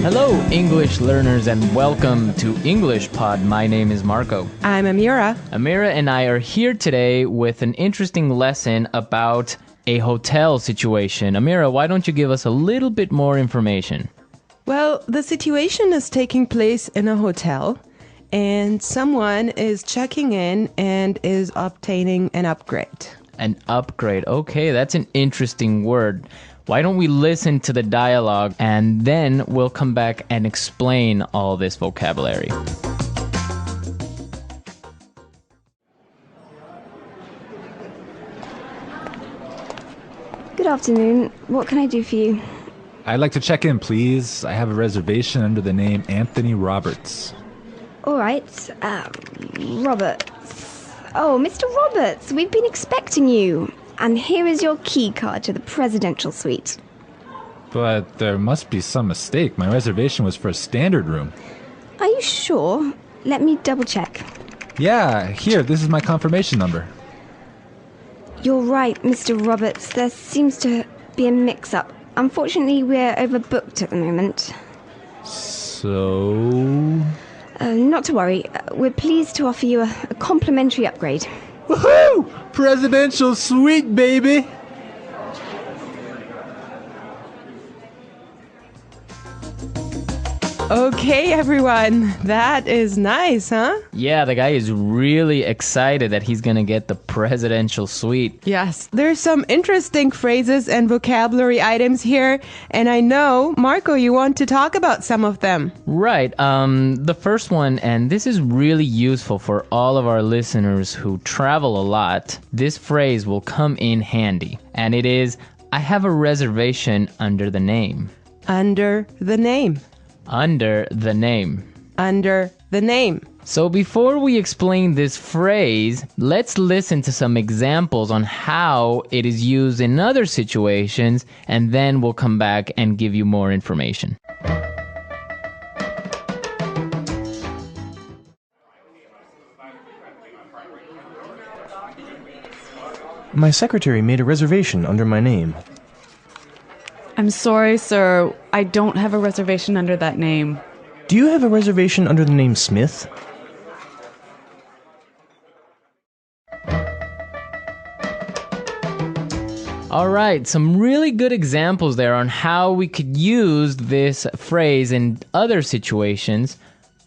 Hello, English learners, and welcome to English Pod. My name is Marco. I'm Amira. Amira and I are here today with an interesting lesson about a hotel situation. Amira, why don't you give us a little bit more information? Well, the situation is taking place in a hotel, and someone is checking in and is obtaining an upgrade. An upgrade. Okay, that's an interesting word. Why don't we listen to the dialogue and then we'll come back and explain all this vocabulary. Good afternoon. What can I do for you? I'd like to check in, please. I have a reservation under the name Anthony Roberts. All right. Roberts. Oh, Mr. Roberts, we've been expecting you. And here is your key card to the presidential suite. But there must be some mistake. My reservation was for a standard room. Are you sure? Let me double check. Yeah, here, this is my confirmation number. You're right, Mr. Roberts. There seems to be a mix-up. Unfortunately, we're overbooked at the moment. So... Not to worry. We're pleased to offer you a complimentary upgrade. Woohoo! Presidential suite, baby! Okay, everyone. That is nice, huh? Yeah, the guy is really excited that he's gonna get the presidential suite. Yes. There's some interesting phrases and vocabulary items here, and I know, Marco, you want to talk about some of them. Right. The first one, and this is really useful for all of our listeners who travel a lot. This phrase will come in handy, and it is, I have a reservation under the name. Under the name. Under the name. Under the name. So before we explain this phrase, let's listen to some examples on how it is used in other situations, and then we'll come back and give you more information. My secretary made a reservation under my name. I'm sorry, sir. I don't have a reservation under that name. Do you have a reservation under the name Smith? All right, some really good examples there on how we could use this phrase in other situations.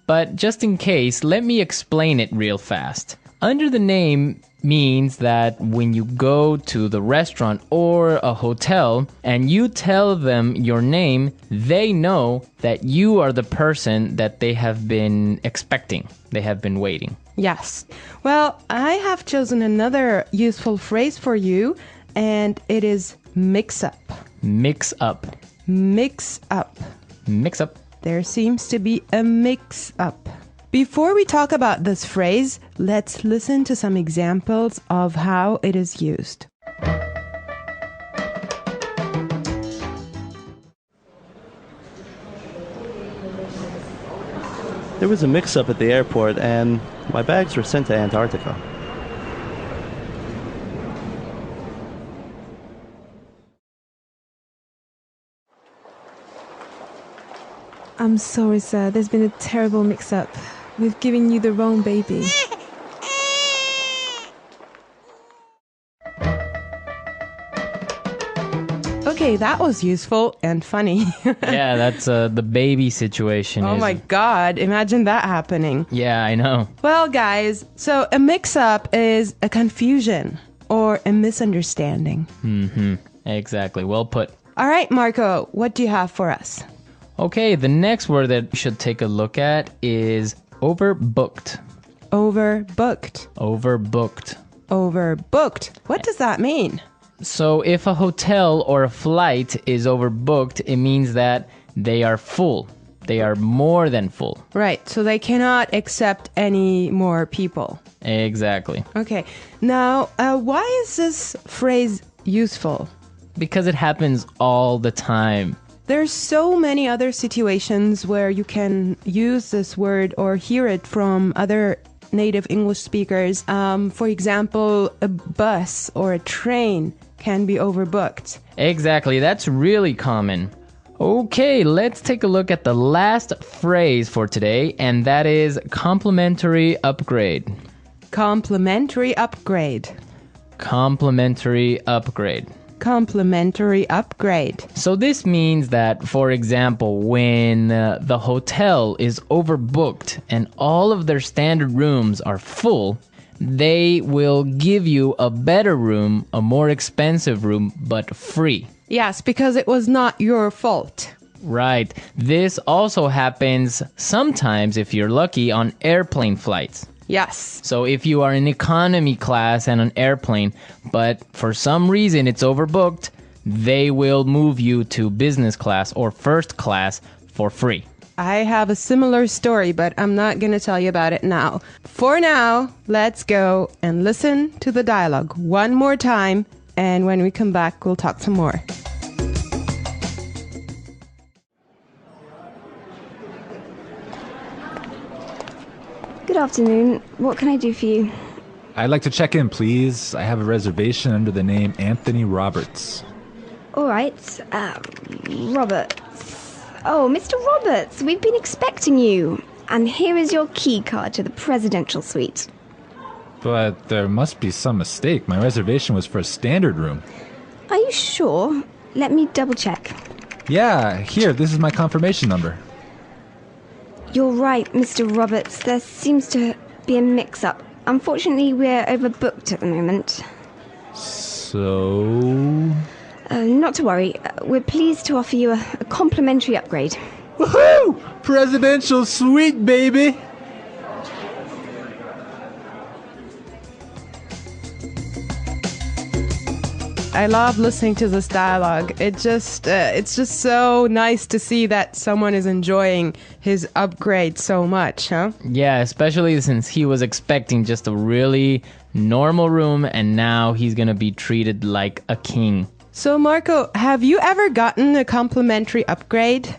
But just in case, let me explain it real fast. Under the name means that when you go to the restaurant or a hotel and you tell them your name, they know that you are the person that they have been expecting. They have been waiting. Yes. Well, I have chosen another useful phrase for you, and it is mix up. Mix up. Mix up. Mix up. There seems to be a mix up. Before we talk about this phrase, let's listen to some examples of how it is used. There was a mix-up at the airport and my bags were sent to Antarctica. I'm sorry, sir. There's been a terrible mix-up. We've given you the wrong baby. Okay, that was useful and funny. Yeah, that's the baby situation. Oh my God, imagine that happening. Yeah, I know. Well, guys, so a mix-up is a confusion or a misunderstanding. Mm-hmm. Exactly. Well put. All right, Marco, what do you have for us? Okay, the next word that we should take a look at is overbooked. Overbooked. Overbooked. Overbooked. What does that mean? So if a hotel or a flight is overbooked, it means that they are full. They are more than full. Right, so they cannot accept any more people. Exactly. Okay, now why is this phrase useful? Because it happens all the time. There's so many other situations where you can use this word or hear it from other native English speakers. For example, a bus or a train can be overbooked. Exactly, that's really common. Okay, let's take a look at the last phrase for today, and that is complimentary upgrade. Complimentary upgrade. Complimentary upgrade. Complimentary upgrade. So this means that, for example, when the hotel is overbooked and all of their standard rooms are full, they will give you a better room, a more expensive room, but free. Yes, because it was not your fault. Right. This also happens sometimes, if you're lucky, on airplane flights. Yes. So if you are in economy class and an airplane, but for some reason it's overbooked, they will move you to business class or first class for free. I have a similar story, but I'm not going to tell you about it now. For now, let's go and listen to the dialogue one more time, and when we come back, we'll talk some more. Good afternoon. What can I do for you? I'd like to check in, please. I have a reservation under the name Anthony Roberts. All right. Roberts. Oh, Mr. Roberts, we've been expecting you. And here is your key card to the presidential suite. But there must be some mistake. My reservation was for a standard room. Are you sure? Let me double check. Yeah, here, this is my confirmation number. You're right, Mr. Roberts. There seems to be a mix-up. Unfortunately, we're overbooked at the moment. So... Not to worry. We're pleased to offer you a complimentary upgrade. Woohoo! Presidential suite, baby! I love listening to this dialogue. It's just so nice to see that someone is enjoying his upgrade so much, huh? Yeah, especially since he was expecting just a really normal room and now he's going to be treated like a king. So, Marco, have you ever gotten a complimentary upgrade?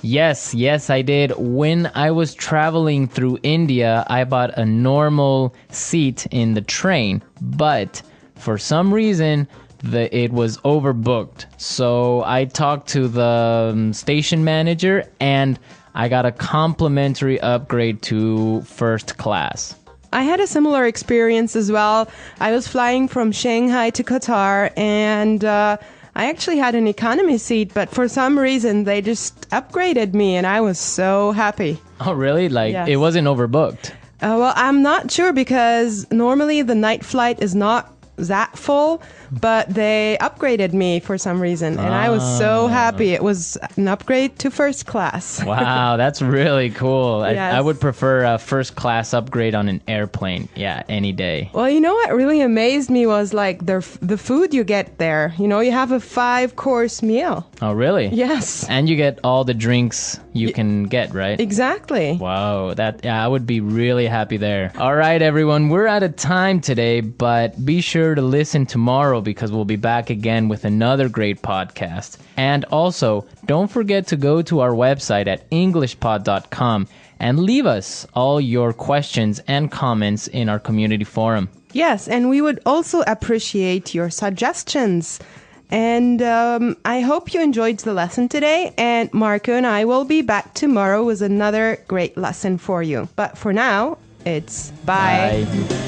Yes, I did. When I was traveling through India, I bought a normal seat in the train, but for some reason, it was overbooked. So I talked to the station manager and I got a complimentary upgrade to first class. I had a similar experience as well. I was flying from Shanghai to Qatar and I actually had an economy seat, but for some reason they just upgraded me and I was so happy. Oh, really? Yes. It wasn't overbooked? Well, I'm not sure because normally the night flight is not that full, but they upgraded me for some reason and I was so happy. It was an upgrade to first class. Wow, that's really cool. Yes. I would prefer a first class upgrade on an airplane. Yeah, any day. Well, you know what really amazed me was like the food you get there. You know, you have a 5-course meal. Oh, really? Yes. And you get all the drinks you can get, right? Exactly. Wow, I would be really happy there. All right, everyone, we're out of time today, but be sure to listen tomorrow because we'll be back again with another great podcast. And also, don't forget to go to our website at EnglishPod.com and leave us all your questions and comments in our community forum. Yes, and we would also appreciate your suggestions. And I hope you enjoyed the lesson today. And Marco and I will be back tomorrow with another great lesson for you. But for now, it's bye. Bye.